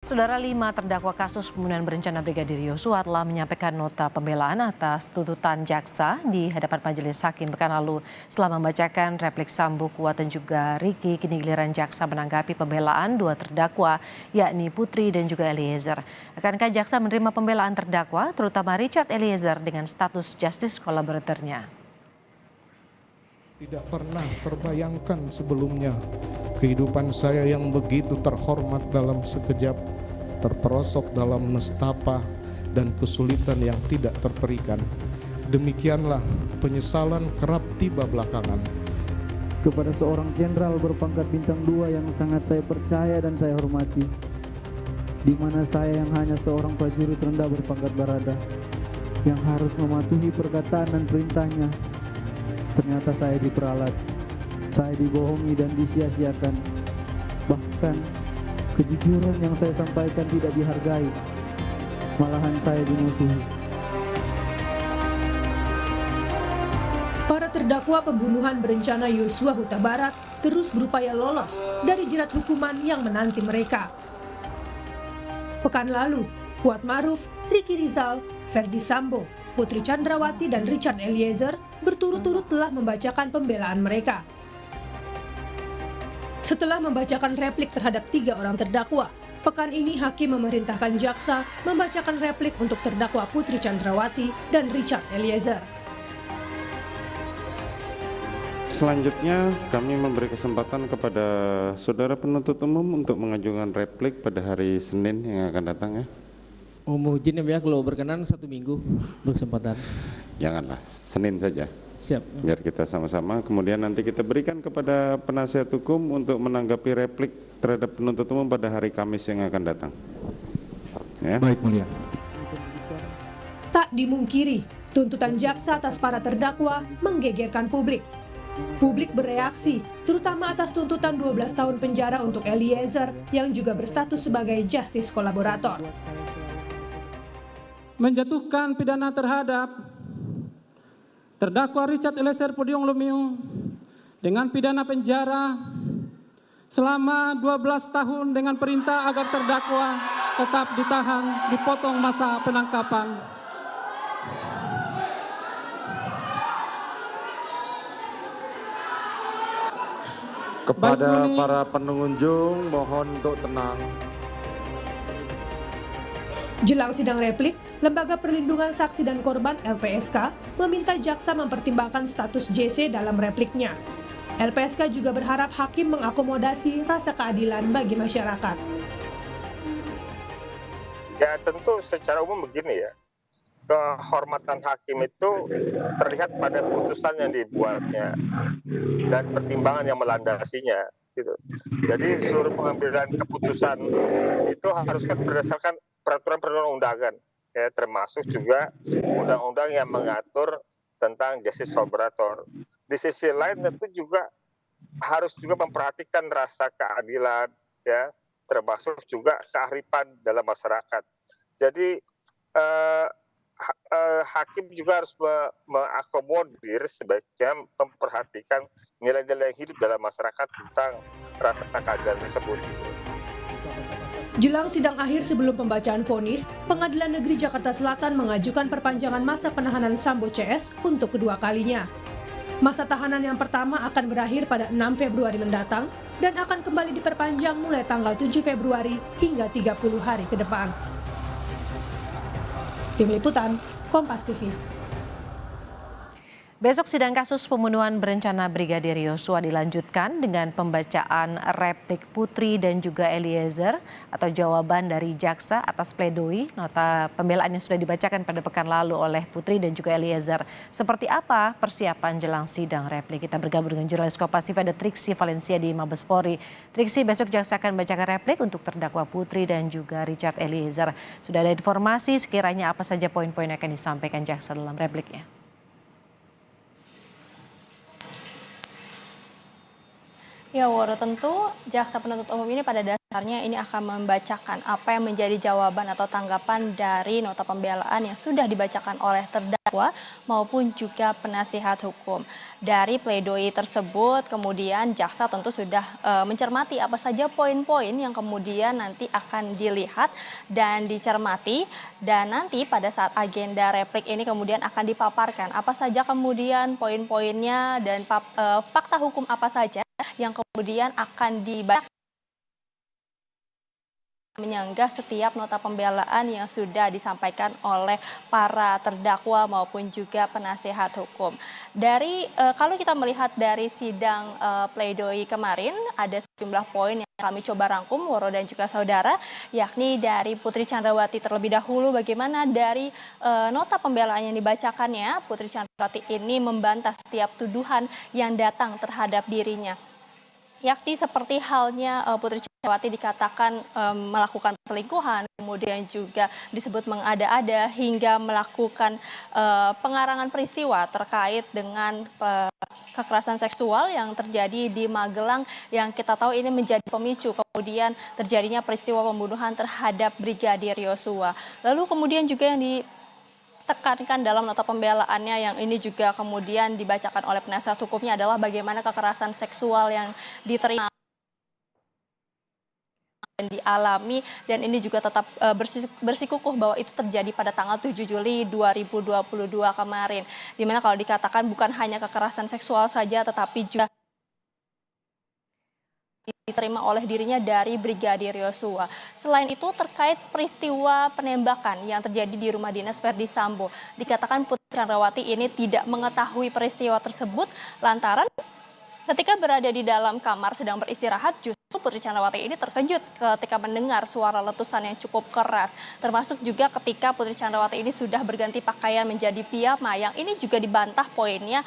Saudara 5 terdakwa kasus pembunuhan berencana Brigadir Yosua telah menyampaikan nota pembelaan atas tuntutan jaksa di hadapan majelis hakim pekan lalu. Setelah membacakan replik Sambo, Kuat dan juga Riki, kini giliran jaksa menanggapi pembelaan 2 terdakwa, yakni Putri dan juga Eliezer. Akankah jaksa menerima pembelaan terdakwa, terutama Richard Eliezer dengan status justice collaborator-nya? Tidak pernah terbayangkan sebelumnya kehidupan saya yang begitu terhormat dalam sekejap terperosok dalam nestapa dan kesulitan yang tidak terperikan. Demikianlah penyesalan kerap tiba belakangan. Kepada seorang jenderal berpangkat bintang 2 yang sangat saya percaya dan saya hormati, di mana saya yang hanya seorang prajurit rendah berpangkat barada yang harus mematuhi perkataan dan perintahnya, ternyata saya diperalat, saya dibohongi dan disia-siakan. Bahkan kejujuran yang saya sampaikan tidak dihargai, malahan saya dimusuhi. Para terdakwa pembunuhan berencana Yosua Huta Barat terus berupaya lolos dari jerat hukuman yang menanti mereka. Pekan lalu, Kuat Maruf, Riki Rizal, Ferdi Sambo, Putri Chandrawati dan Richard Eliezer berturut-turut telah membacakan pembelaan mereka. Setelah membacakan replik terhadap 3 orang terdakwa, pekan ini hakim memerintahkan jaksa membacakan replik untuk terdakwa Putri Chandrawati dan Richard Eliezer. Selanjutnya kami memberi kesempatan kepada saudara penuntut umum untuk mengajukan replik pada hari Senin yang akan datang ya. Izin ya, kalau berkenan 1 minggu berkesempatan. Janganlah, Senin saja. Siap. Biar kita sama-sama, kemudian nanti kita berikan kepada penasihat hukum untuk menanggapi replik terhadap penuntut umum pada hari Kamis yang akan datang. Ya. Baik, Mulia. Tak dimungkiri, tuntutan jaksa atas para terdakwa menggegerkan publik. Publik bereaksi, terutama atas tuntutan 12 tahun penjara untuk Eliezer yang juga berstatus sebagai justice kolaborator. Menjatuhkan pidana terhadap terdakwa Richard Eliezer Pudium Lumiu dengan pidana penjara selama 12 tahun dengan perintah agar terdakwa tetap ditahan, dipotong masa penangkapan. Kepada para pengunjung mohon untuk tenang. Jelang sidang replik, Lembaga Perlindungan Saksi dan Korban (LPSK) meminta jaksa mempertimbangkan status JC dalam repliknya. LPSK juga berharap hakim mengakomodasi rasa keadilan bagi masyarakat. Ya tentu secara umum begini ya, kehormatan hakim itu terlihat pada putusan yang dibuatnya dan pertimbangan yang melandasinya. Gitu. Jadi seluruh pengambilan keputusan itu harus kan berdasarkan peraturan perundang-undangan, ya, termasuk juga undang-undang yang mengatur tentang justice collaborator. Di sisi lain tentu juga harus juga memperhatikan rasa keadilan, ya, termasuk juga kearifan dalam masyarakat. Jadi hakim juga harus mengakomodir sebaiknya memperhatikan nilai-nilai hidup dalam masyarakat tentang rasa keadilan tersebut. Jelang sidang akhir sebelum pembacaan vonis, Pengadilan Negeri Jakarta Selatan mengajukan perpanjangan masa penahanan Sambo CS untuk kedua kalinya. Masa tahanan yang pertama akan berakhir pada 6 Februari mendatang dan akan kembali diperpanjang mulai tanggal 7 Februari hingga 30 hari ke depan. Tim Liputan, Kompas TV. Besok sidang kasus pembunuhan berencana Brigadir Yosua dilanjutkan dengan pembacaan replik Putri dan juga Eliezer atau jawaban dari jaksa atas pledoi nota pembelaan yang sudah dibacakan pada pekan lalu oleh Putri dan juga Eliezer. Seperti apa persiapan jelang sidang replik? Kita bergabung dengan jurnalis Kompas TV ada Triksi Valencia di Mabes Polri. Triksi, besok jaksa akan bacakan replik untuk terdakwa Putri dan juga Richard Eliezer. Sudah ada informasi sekiranya apa saja poin-poin yang akan disampaikan jaksa dalam repliknya? Ya, Woro, tentu jaksa penuntut umum ini pada dasarnya ini akan membacakan apa yang menjadi jawaban atau tanggapan dari nota pembelaan yang sudah dibacakan oleh terdakwa maupun juga penasihat hukum. Dari pledoi tersebut, kemudian jaksa tentu sudah mencermati apa saja poin-poin yang kemudian nanti akan dilihat dan dicermati, dan nanti pada saat agenda replik ini kemudian akan dipaparkan apa saja kemudian poin-poinnya dan fakta hukum apa saja yang kemudian akan dibacakan menyanggah setiap nota pembelaan yang sudah disampaikan oleh para terdakwa maupun juga penasihat hukum. Kalau kita melihat dari sidang pledoi kemarin, ada sejumlah poin yang kami coba rangkum, Woro dan juga saudara, yakni dari Putri Chandrawati terlebih dahulu. Bagaimana dari nota pembelaan yang dibacakannya, Putri Chandrawati ini membantah setiap tuduhan yang datang terhadap dirinya. Yakni seperti halnya Putri Chandrawati dikatakan melakukan perselingkuhan, kemudian juga disebut mengada-ada hingga melakukan pengarangan peristiwa terkait dengan kekerasan seksual yang terjadi di Magelang, yang kita tahu ini menjadi pemicu kemudian terjadinya peristiwa pembunuhan terhadap Brigadir Yosua. Lalu kemudian juga yang tekankan dalam nota pembelaannya yang ini juga kemudian dibacakan oleh penasihat hukumnya adalah bagaimana kekerasan seksual yang diterima dan dialami, dan ini juga tetap bersikukuh bahwa itu terjadi pada tanggal 7 Juli 2022 kemarin. Dimana kalau dikatakan bukan hanya kekerasan seksual saja tetapi juga diterima oleh dirinya dari Brigadir Yosua. Selain itu terkait peristiwa penembakan yang terjadi di rumah dinas Verdi Sambo, dikatakan Putri Chandrawati ini tidak mengetahui peristiwa tersebut lantaran ketika berada di dalam kamar sedang beristirahat, justru Putri Chandrawati ini terkejut ketika mendengar suara letusan yang cukup keras. Termasuk juga ketika Putri Chandrawati ini sudah berganti pakaian menjadi piyama, yang ini juga dibantah poinnya,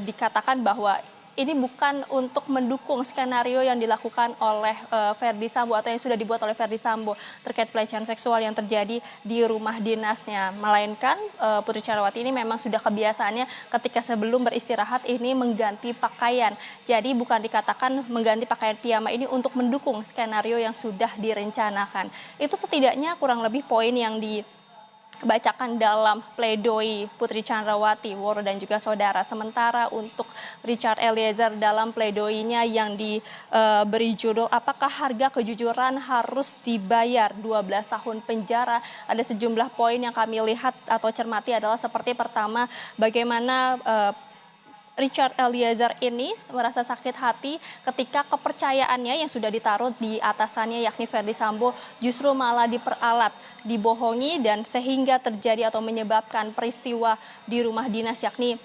dikatakan bahwa ini bukan untuk mendukung skenario yang dilakukan oleh Verdi Sambo atau yang sudah dibuat oleh Verdi Sambo terkait pelecehan seksual yang terjadi di rumah dinasnya. Melainkan Putri Chandrawati ini memang sudah kebiasaannya ketika sebelum beristirahat ini mengganti pakaian. Jadi bukan dikatakan mengganti pakaian piyama ini untuk mendukung skenario yang sudah direncanakan. Itu setidaknya kurang lebih poin yang dibacakan dalam pledoi Putri Chandrawati, Woro dan juga saudara. Sementara untuk Richard Eliezer dalam pledoinya yang diberi judul apakah harga kejujuran harus dibayar 12 tahun penjara, ada sejumlah poin yang kami lihat atau cermati adalah seperti pertama, bagaimana Richard Eliezer ini merasa sakit hati ketika kepercayaannya yang sudah ditaruh di atasannya yakni Verdi Sambo justru malah diperalat, dibohongi, dan sehingga terjadi atau menyebabkan peristiwa di rumah dinas yakni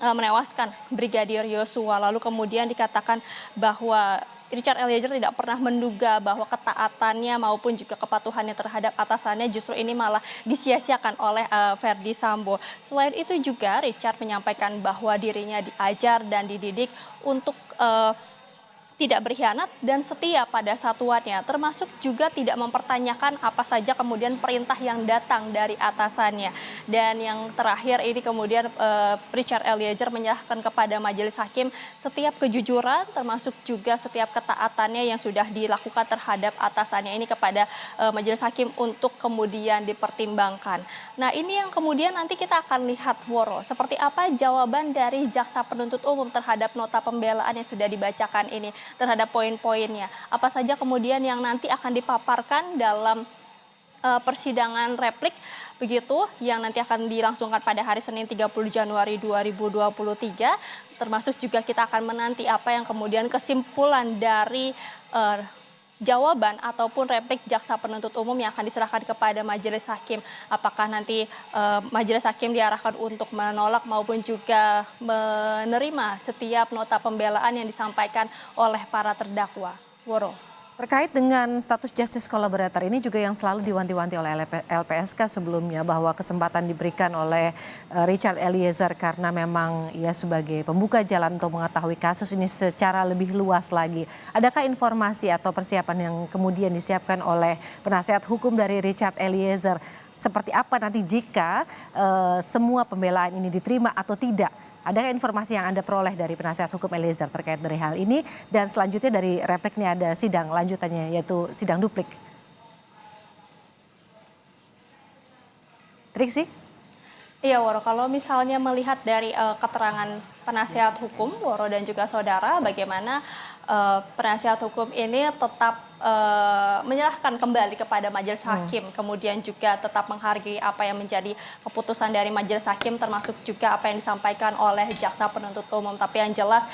menewaskan Brigadir Yosua. Lalu kemudian dikatakan bahwa Richard Eliezer tidak pernah menduga bahwa ketaatannya maupun juga kepatuhannya terhadap atasannya justru ini malah disia-siakan oleh Verdi Sambo. Selain itu juga Richard menyampaikan bahwa dirinya diajar dan dididik untuk tidak berkhianat dan setia pada satuannya, termasuk juga tidak mempertanyakan apa saja kemudian perintah yang datang dari atasannya. Dan yang terakhir ini kemudian Richard Eliezer menyerahkan kepada majelis hakim setiap kejujuran termasuk juga setiap ketaatannya yang sudah dilakukan terhadap atasannya ini kepada majelis hakim untuk kemudian dipertimbangkan. Nah, ini yang kemudian nanti kita akan lihat, Woro, seperti apa jawaban dari jaksa penuntut umum terhadap nota pembelaan yang sudah dibacakan ini, terhadap poin-poinnya. Apa saja kemudian yang nanti akan dipaparkan dalam persidangan replik begitu yang nanti akan dilangsungkan pada hari Senin 30 Januari 2023, termasuk juga kita akan menanti apa yang kemudian kesimpulan dari jawaban ataupun replik jaksa penuntut umum yang akan diserahkan kepada majelis hakim. Apakah nanti majelis hakim diarahkan untuk menolak maupun juga menerima setiap nota pembelaan yang disampaikan oleh para terdakwa. Woro. Terkait dengan status justice collaborator ini juga yang selalu diwanti-wanti oleh LPSK sebelumnya, bahwa kesempatan diberikan oleh Richard Eliezer karena memang ia sebagai pembuka jalan untuk mengetahui kasus ini secara lebih luas lagi. Adakah informasi atau persiapan yang kemudian disiapkan oleh penasihat hukum dari Richard Eliezer? Seperti apa nanti jika semua pembelaan ini diterima atau tidak Adakah informasi yang Anda peroleh dari penasihat hukum Eliezer terkait dari hal ini? Dan selanjutnya dari replik ini ada sidang lanjutannya, yaitu sidang duplik. Triksi? Iya Woro, kalau misalnya melihat dari keterangan penasihat hukum Woro dan juga saudara, bagaimana penasihat hukum ini tetap menyerahkan kembali kepada majelis hakim, kemudian juga tetap menghargai apa yang menjadi keputusan dari majelis hakim, termasuk juga apa yang disampaikan oleh jaksa penuntut umum. Tapi yang jelas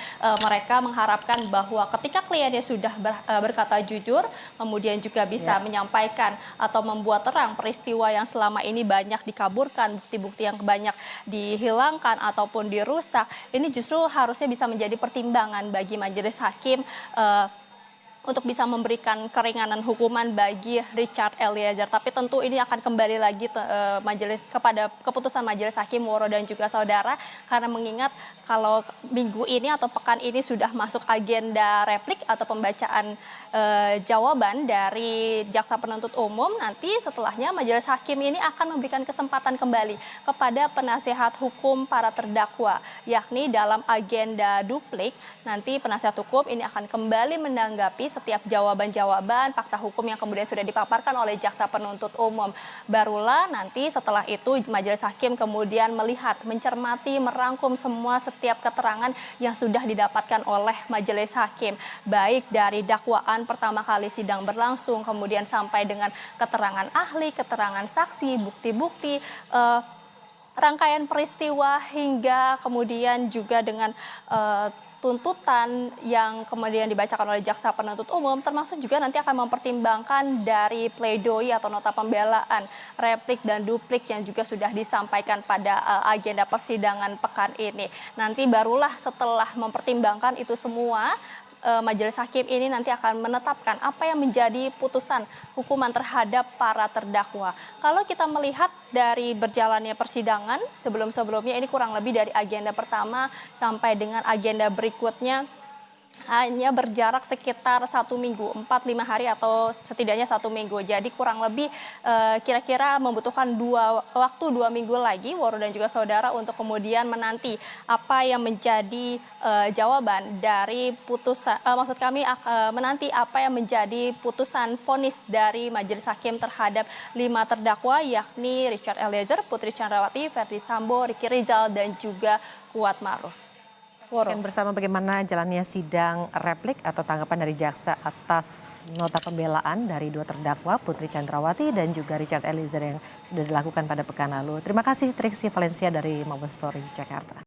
mereka mengharapkan bahwa ketika kliennya sudah berkata jujur, kemudian juga bisa menyampaikan atau membuat terang peristiwa yang selama ini banyak dikaburkan, bukti-bukti yang banyak dihilangkan ataupun dirusak, ini justru harusnya bisa menjadi pertimbangan bagi majelis hakim untuk bisa memberikan keringanan hukuman bagi Richard Eliezer. Tapi tentu ini akan kembali lagi kepada keputusan majelis hakim Woro dan juga saudara, karena mengingat kalau minggu ini atau pekan ini sudah masuk agenda replik atau pembacaan jawaban dari jaksa penuntut umum, nanti setelahnya majelis hakim ini akan memberikan kesempatan kembali kepada penasihat hukum para terdakwa, yakni dalam agenda duplik nanti penasihat hukum ini akan kembali menanggapi setiap jawaban-jawaban fakta hukum yang kemudian sudah dipaparkan oleh jaksa penuntut umum. Barulah nanti setelah itu majelis hakim kemudian melihat, mencermati, merangkum semua setiap keterangan yang sudah didapatkan oleh majelis hakim, baik dari dakwaan pertama kali sidang berlangsung, kemudian sampai dengan keterangan ahli, keterangan saksi, bukti-bukti, rangkaian peristiwa, hingga kemudian juga dengan tuntutan yang kemudian dibacakan oleh jaksa penuntut umum, termasuk juga nanti akan mempertimbangkan dari pledoi atau nota pembelaan, replik dan duplik yang juga sudah disampaikan pada agenda persidangan pekan ini. Nanti barulah setelah mempertimbangkan itu semua, majelis hakim ini nanti akan menetapkan apa yang menjadi putusan hukuman terhadap para terdakwa. Kalau kita melihat dari berjalannya persidangan sebelum-sebelumnya, ini kurang lebih dari agenda pertama sampai dengan agenda berikutnya hanya berjarak sekitar 1 minggu, 4-5 hari atau setidaknya 1 minggu. Jadi kurang lebih kira-kira membutuhkan waktu 2 minggu lagi Woro dan juga saudara untuk kemudian menanti apa yang menjadi jawaban dari putusan, maksud kami menanti apa yang menjadi putusan vonis dari majelis hakim terhadap 5 terdakwa, yakni Richard Eliezer, Putri Chandrawati, Verdi Sambo, Ricky Rizal, dan juga Kuat Ma'ruf. Dan bersama bagaimana jalannya sidang replik atau tanggapan dari jaksa atas nota pembelaan dari 2 terdakwa, Putri Chandrawati dan juga Richard Eliezer, yang sudah dilakukan pada pekan lalu. Terima kasih Triksi Valencia dari Mabes Polri Jakarta.